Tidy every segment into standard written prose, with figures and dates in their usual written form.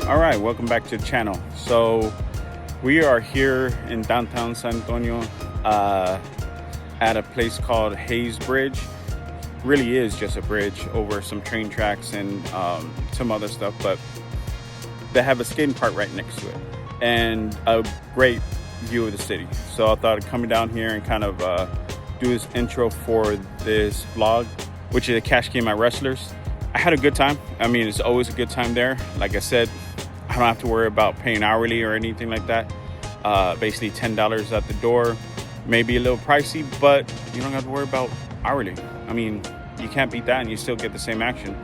All right, welcome back to the channel. So we are here in downtown San Antonio at a place called Hayes Bridge. Really is just a bridge over some train tracks and some other stuff, but they have a skating park right next to it and a great view of the city. So I thought of coming down here and kind of do this intro for this vlog, which is a cash game at Rustlers. I had a good time. I mean, it's always a good time there. Like I said, I don't have to worry about paying hourly or anything like that. Basically $10 at the door, maybe a little pricey, but you don't have to worry about hourly. I mean, you can't beat that and you still get the same action.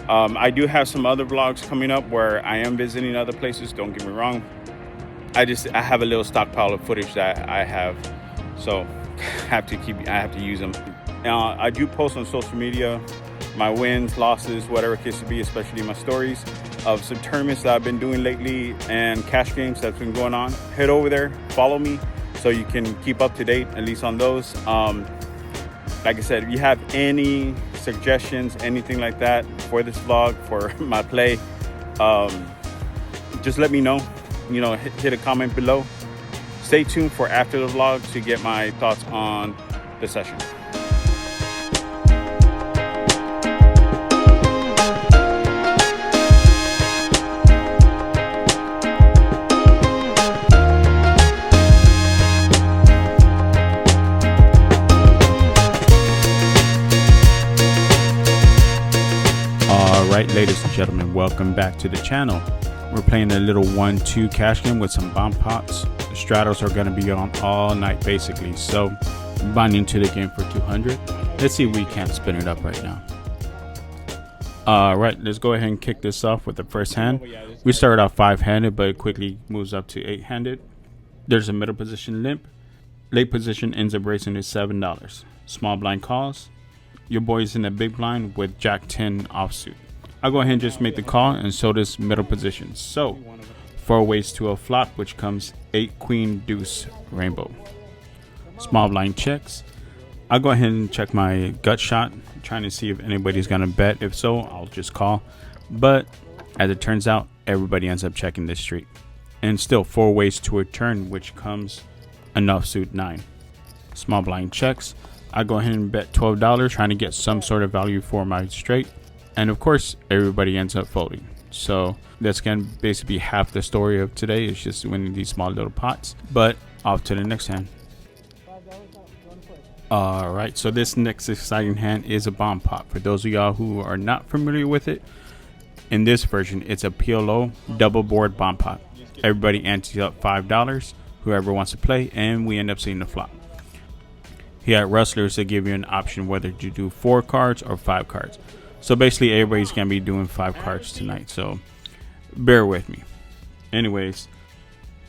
I do have some other vlogs coming up where I am visiting other places, don't get me wrong. I have a little stockpile of footage that I have, so I have to use them. I do post on social media my wins, losses, whatever it case to be, especially my stories of some tournaments that I've been doing lately and cash games that's been going on. Head over there, follow me so you can keep up to date, at least on those. Like I said, if you have any suggestions, anything like that for this vlog, for my play, just let me know. You know, hit a comment below. Stay tuned for after the vlog to get my thoughts on the session. Alright, ladies and gentlemen, welcome back to the channel. We're playing a little 1-2 cash game with some bomb pots. The straddles are going to be on all night basically, so binding to the game for 200. Let's see if we can't spin it up right now. Alright, let's go ahead and kick this off with the first hand. We started off 5-handed, but it quickly moves up to 8-handed. There's a middle position limp. Late position ends up raising to $7. Small blind calls. Your boy's in the big blind with Jack 10 offsuit. I'll go ahead and just make the call and show this middle position. So 4 ways to a flop, which comes 8 queen deuce rainbow. Small blind checks. I'll go ahead and check my gut shot, trying to see if anybody's gonna bet. If so, I'll just call. But as it turns out, everybody ends up checking this street. And still 4 ways to a turn, which comes an offsuit 9. Small blind checks. I go ahead and bet $12, trying to get some sort of value for my straight. And of course, everybody ends up folding. So that's going to basically be half the story of today. It's just winning these small little pots. But off to the next hand. Alright, so this next exciting hand is a bomb pot. For those of y'all who are not familiar with it, in this version, it's a PLO double board bomb pot. Everybody antes up $5, whoever wants to play, and we end up seeing the flop. Here at Rustlers, they give you an option whether to do 4 cards or 5 cards. So basically, everybody's going to be doing 5 cards tonight. So bear with me. Anyways,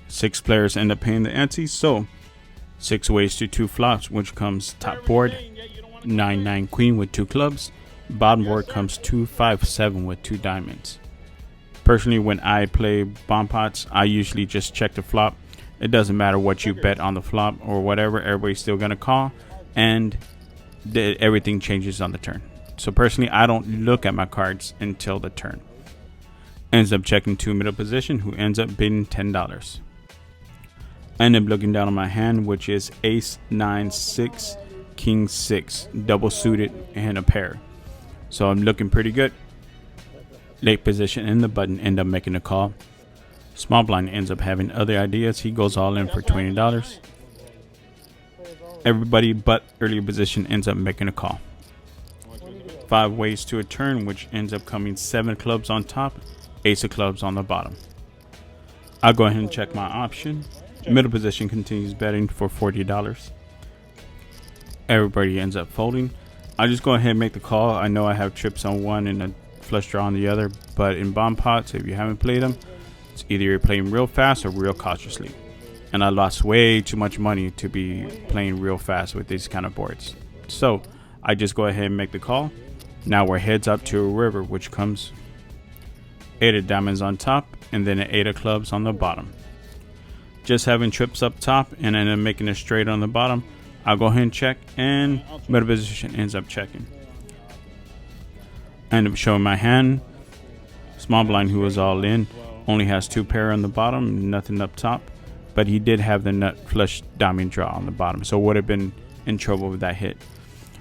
6 players end up paying the ante. So 6 ways to 2 flops, which comes top board 9-9 queen with 2 clubs. Bottom board comes 2-5-7 with 2 diamonds. Personally, when I play bomb pots, I usually just check the flop. It doesn't matter what you bet on the flop or whatever, everybody's still going to call, and everything changes on the turn. So personally, I don't look at my cards until the turn. Ends up checking 2 middle position, who ends up bidding $10. I end up looking down on my hand, which is ace 9 6 king 6 double suited and a pair. So I'm looking pretty good. Late position and the button end up making a call. Small blind ends up having other ideas. He goes all in for $20. Everybody but early position ends up making a call. 5 ways to a turn, which ends up coming 7 clubs on top, ace of clubs on the bottom. I'll go ahead and check my option. Middle position continues betting for $40. Everybody ends up folding. I just go ahead and make the call. I know I have trips on one and a flush draw on the other, but in bomb pots, if you haven't played them, it's either you're playing real fast or real cautiously. And I lost way too much money to be playing real fast with these kind of boards. So I just go ahead and make the call. Now we're heads up to a river, which comes 8 of diamonds on top and then an 8 of clubs on the bottom. Just having trips up top and then making a straight on the bottom. I'll go ahead and check, and middle position ends up checking. I end up showing my hand. Small blind, who was all in, Only has 2 pair on the bottom, nothing up top. But he did have the nut flush diamond draw on the bottom, so would have been in trouble with that hit.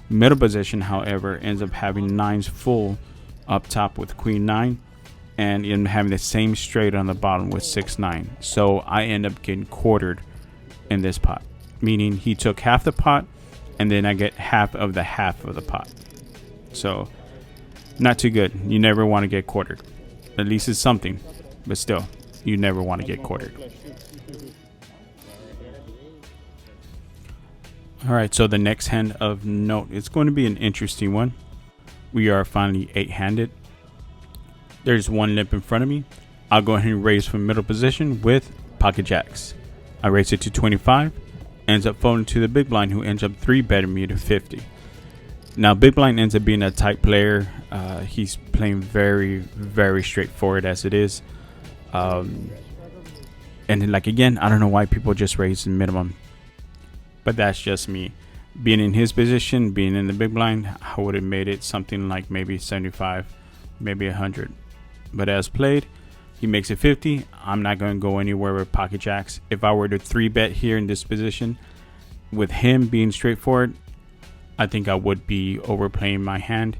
Middle position, however, ends up having 9s full up top with queen 9, and in having the same straight on the bottom with 6-9. So I end up getting quartered in this pot, meaning he took half the pot, and then I get half of the pot. So not too good. You never want to get quartered. At least it's something, but still, you never want to get quartered. Alright, so the next hand of note is going to be an interesting one. We are finally 8-handed. There's one limp in front of me. I'll go ahead and raise from middle position with pocket jacks. I raise it to 25. Ends up folding to the big blind, who ends up 3-betting me to 50. Now big blind ends up being a tight player. He's playing very, very straightforward as it is. And then, like, again, I don't know why people just raise the minimum. But that's just me. Being in his position, being in the big blind, I would have made it something like maybe 75, maybe 100. But as played, he makes it 50. I'm not going to go anywhere with pocket jacks. If I were to 3-bet here in this position, with him being straightforward, I think I would be overplaying my hand.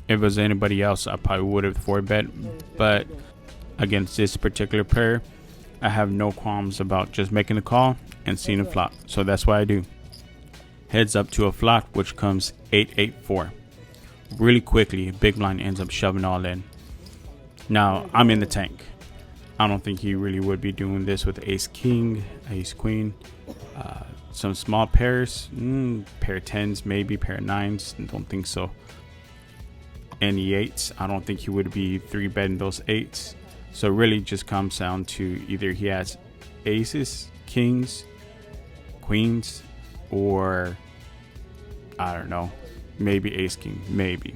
If it was anybody else, I probably would have 4-bet. But against this particular player, I have no qualms about just making a call and seeing a flop. So that's what I do. Heads up to a flop, which comes 8-8-4. Really quickly, big blind ends up shoving all in. Now I'm in the tank. I don't think he really would be doing this with ace king, ace queen, some small pairs, pair of 10s, maybe pair of 9s. Don't think so. Any 8s, I don't think he would be 3-betting those 8s. So it really just comes down to either he has aces, kings, queens, or I don't know, maybe ace king, maybe.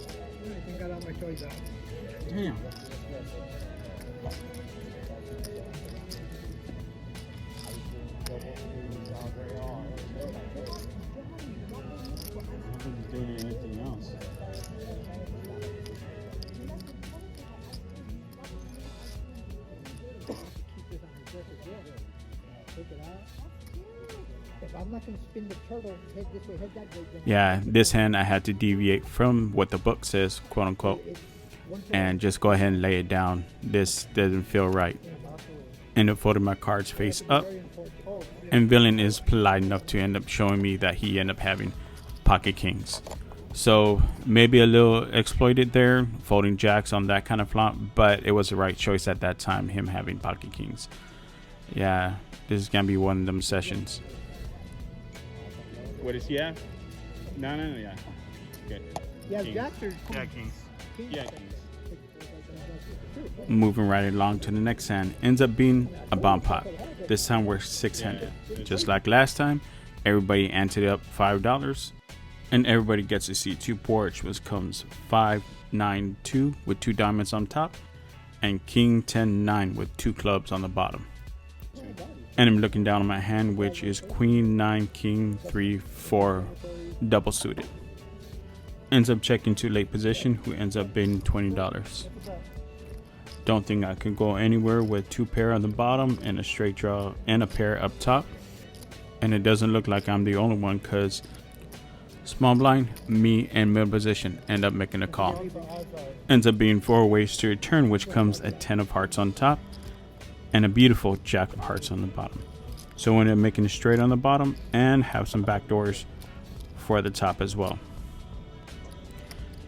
I think I got my choice out. Damn. Doing anything else. If I'm not going to spin the turtle, head this way, head that way. Yeah, this hand I had to deviate from what the book says, quote unquote, and just go ahead and lay it down. This doesn't feel right. End up folding my cards face up, and villain is polite enough to end up showing me that he ended up having pocket kings. So maybe a little exploited there, folding jacks on that kind of flop, but it was the right choice at that time, him having pocket kings. Yeah, this is gonna be one of them sessions. What is he at? No, yeah. Good. Yeah, jacks or yeah, kings. Yeah, kings. Moving right along to the next hand, ends up being a bomb pot. This time we're 6-handed. Just like last time, everybody anted up $5, and everybody gets to see 2 boards, which comes 5-9-2 with 2 diamonds on top, and king 10-9 with 2 clubs on the bottom. And I'm looking down on my hand, which is queen 9, king 3, 4, double suited. Ends up checking to late position, who ends up bidding $20. Don't think I can go anywhere with 2 pair on the bottom and a straight draw and a pair up top. And it doesn't look like I'm the only one, because small blind, me, and middle position end up making a call. Ends up being 4 ways to return, which comes a 10 of hearts on top and a beautiful jack of hearts on the bottom. So we end up making a straight on the bottom and have some back doors for the top as well.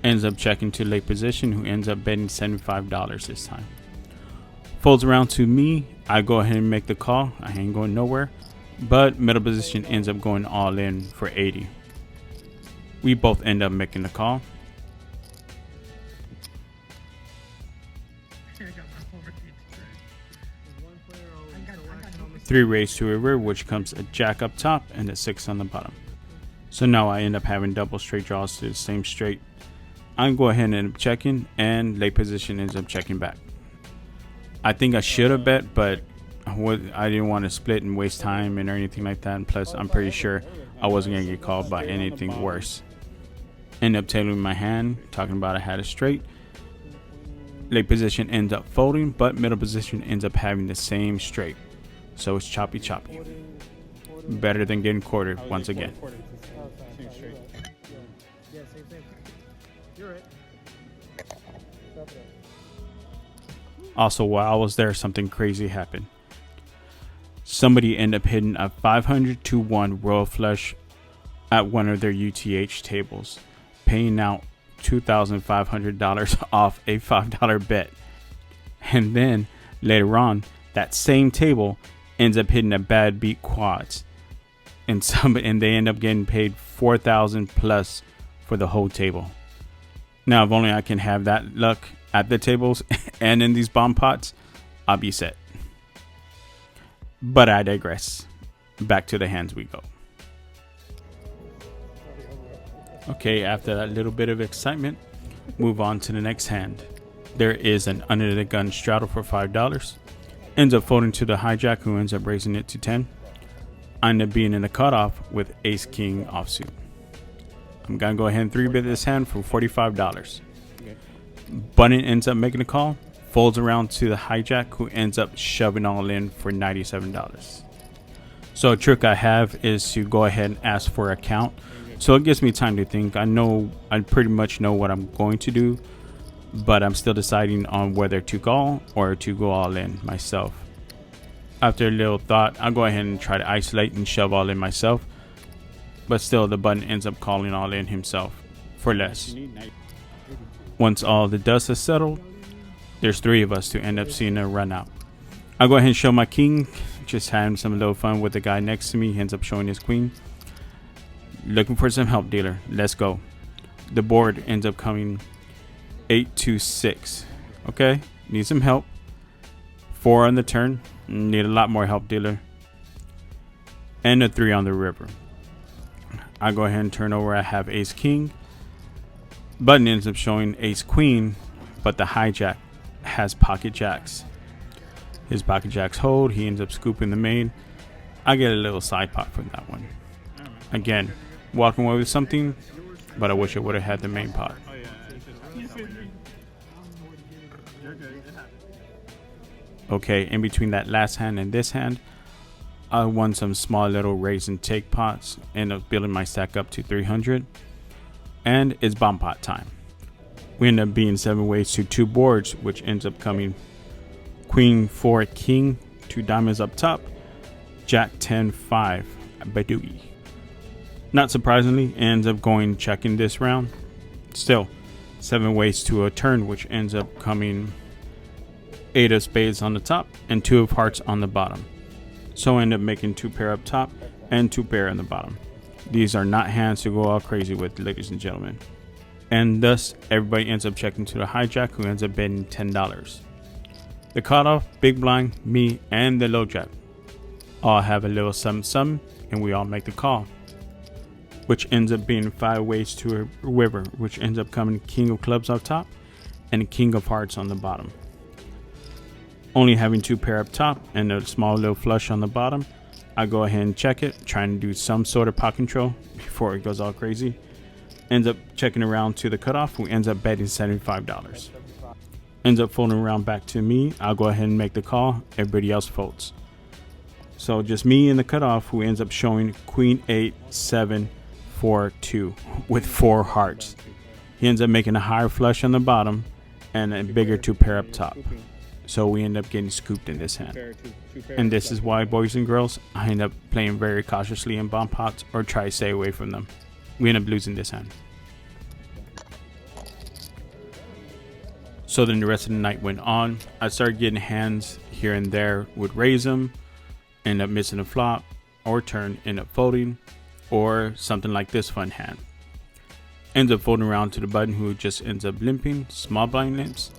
Ends up checking to late position, who ends up betting $75 this time. Folds around to me. I go ahead and make the call. I ain't going nowhere. But middle position ends up going all in for 80. We both end up making the call. Three raised to river, which comes a jack up top and a 6 on the bottom. So now I end up having double straight draws to the same straight. I'm go ahead and end up checking, and late position ends up checking back. I think I should have bet, but I didn't want to split and waste time and or anything like that. And plus, I'm pretty sure I wasn't gonna get called by anything worse. End up tailoring my hand, talking about I had it straight. Late position ends up folding, but middle position ends up having the same straight. So it's choppy. Better than getting quartered once again. Yeah, same. You're right. Also, while I was there, something crazy happened. Somebody ended up hitting a 500-1 royal flush at one of their UTH tables, paying out $2,500 off a $5 bet. And then later on, that same table ends up hitting a bad beat quads, and they end up getting paid $4,000 plus for the whole table. Now, if only I can have that luck at the tables and in these bomb pots, I'll be set. But I digress. Back to the hands we go. Okay, after that little bit of excitement, move on to the next hand. There is an under the gun straddle for $5. Ends up folding to the hijack, who ends up raising it to 10. I end up being in the cutoff with ace king offsuit. I'm gonna go ahead and 3-bet this hand for $45. Button ends up making a call, folds around to the hijack, who ends up shoving all in for $97. So a trick I have is to go ahead and ask for a count, so it gives me time to think. I pretty much know what I'm going to do, but I'm still deciding on whether to call or to go all in myself. After a little thought, I'll go ahead and try to isolate and shove all in myself, but still the button ends up calling all in himself for less. Once all the dust has settled, there's 3 of us to end up seeing a run out. I'll go ahead and show my king, just having some little fun with the guy next to me. He ends up showing his queen. Looking for some help, dealer. Let's go. The board ends up coming 8-6. Okay, need some help. 4 on the turn. Need a lot more help, dealer. And a 3 on the river. I go ahead and turn over. I have ace king. Button ends up showing ace queen, but the hijack has pocket jacks. His pocket jacks hold. He ends up scooping the main. I get a little side pot from that one. Again, walking away with something, but I wish I would have had the main pot. Okay, in between that last hand and this hand, I won some small little raise and take pots. End up building my stack up to 300. And it's bomb pot time. We end up being 7 ways to 2 boards, which ends up coming queen 4 king, 2 diamonds up top, jack 10 5 badoogie. Not surprisingly, ends up going checking this round. Still 7 ways to a turn, which ends up coming 8 of spades on the top and 2 of hearts on the bottom. So I end up making 2 pair up top and 2 pair on the bottom. These are not hands to go all crazy with, ladies and gentlemen. And thus, everybody ends up checking to the hijack, who ends up betting $10. The cutoff, big blind, me, and the low jack all have a little something, and we all make the call, which ends up being 5 ways to a river, which ends up coming king of clubs up top and king of hearts on the bottom. Only having 2 pair up top and a small little flush on the bottom, I go ahead and check it, trying to do some sort of pot control before it goes all crazy. Ends up checking around to the cutoff, who ends up betting $75. Ends up folding around back to me. I'll go ahead and make the call. Everybody else folds. So just me and the cutoff, who ends up showing queen 8 7 4 2 with 4 hearts. He ends up making a higher flush on the bottom and a bigger 2 pair up top. So we end up getting scooped in this hand. And this is why, boys and girls, I end up playing very cautiously in bomb pots or try to stay away from them. We end up losing this hand. So then the rest of the night went on. I started getting hands here and there, would raise them, end up missing a flop or turn, end up folding, or something like this fun hand. Ends up folding around to the button, who just ends up limping, small blind limps.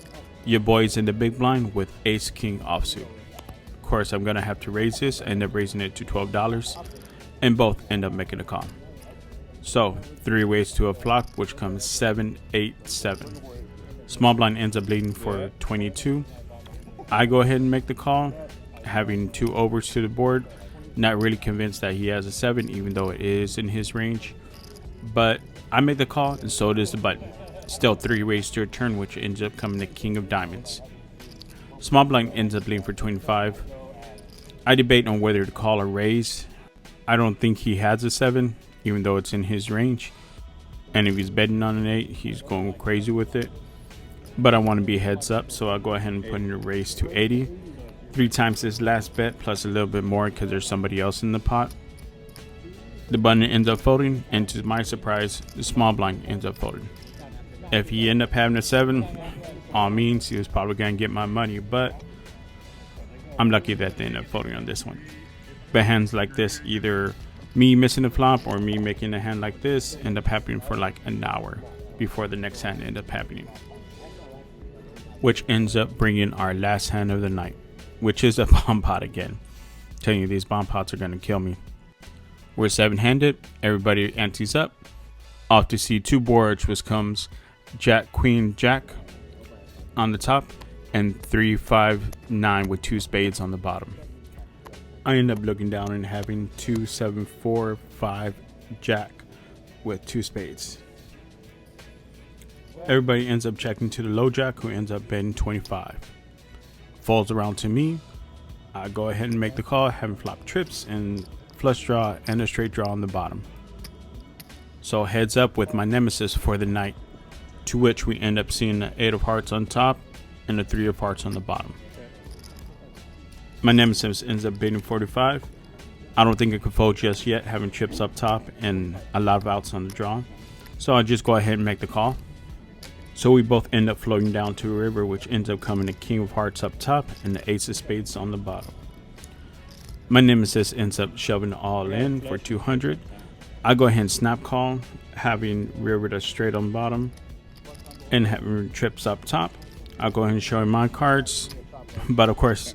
Your boy's in the big blind with ace king offsuit. Of course, I'm gonna have to raise this. I end up raising it to $12, and both end up making a call. So 3 ways to a flop, which comes 7 8 7. Small blind ends up leading for 22. I go ahead and make the call, having 2 overs to the board. Not really convinced that he has a 7, even though it is in his range, but I made the call, and so does the button. Still 3 raised to a turn, which ends up coming the king of diamonds. Small blind ends up leading for 25. I debate on whether to call or raise. I don't think he has a 7, even though it's in his range. And if he's betting on an 8, he's going crazy with it. But I want to be heads up, so I'll go ahead and put in a raise to 80. 3 times his last bet, plus a little bit more because there's somebody else in the pot. The button ends up folding, and to my surprise, the small blind ends up folding. If he end up having a 7, all means he was probably going to get my money, but I'm lucky that they end up folding on this one. But hands like this, either me missing the flop or me making a hand like this, end up happening for like an hour before the next hand end up happening. Which ends up bringing our last hand of the night, which is a bomb pot again. I'm telling you, these bomb pots are going to kill me. We're 7-handed, everybody antes up. Off to see 2 boards, which comes Jack, Queen, Jack on the top, and 3, 5, 9 with 2 spades on the bottom. I end up looking down and having 2, 7, 4, 5, Jack with 2 spades. Everybody ends up checking to the low Jack, who ends up betting 25. Falls around to me. I go ahead and make the call, having flop trips and flush draw and a straight draw on the bottom. So heads up with my nemesis for the night, to which we end up seeing the 8 of hearts on top and the 3 of hearts on the bottom. My nemesis ends up bidding 45. I don't think I could fold just yet, having chips up top and a lot of outs on the draw. So I just go ahead and make the call. So we both end up floating down to a river, which ends up coming the king of hearts up top and the ace of spades on the bottom. My nemesis ends up shoving all in for 200. I go ahead and snap call, having rivered a straight on bottom and having trips up top. I'll go ahead and show him my cards, but of course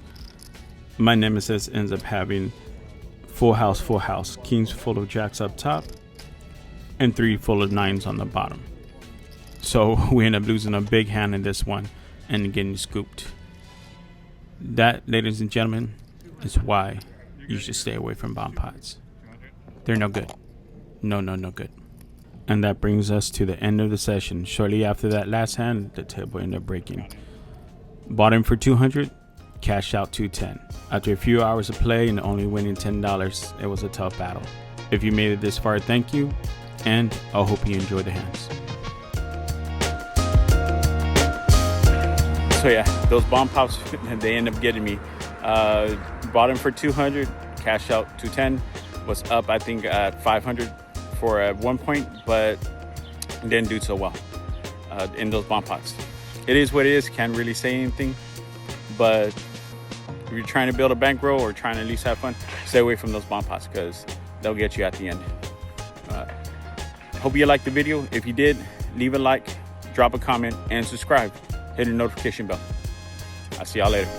my nemesis ends up having full house, kings full of jacks up top and 3 full of 9s on the bottom. So we end up losing a big hand in this one and getting scooped. That, ladies and gentlemen, is why you should stay away from bomb pots. They're no good. No good. And that brings us to the end of the session. Shortly after that last hand, the table ended up breaking. Bought in for 200, cashed out 210. After a few hours of play and only winning $10, it was a tough battle. If you made it this far, thank you, and I hope you enjoy the hands. So yeah, those bomb pops, they end up getting me. Bought in for 200, cashed out 210, was up I think at 500 for at one point, but didn't do so well in those bomb pots. It is what it is, can't really say anything, but if you're trying to build a bankroll or trying to at least have fun, stay away from those bomb pots because they'll get you at the end. Hope you liked the video. If you did, leave a like, drop a comment, and subscribe. Hit the notification bell. I'll see y'all later.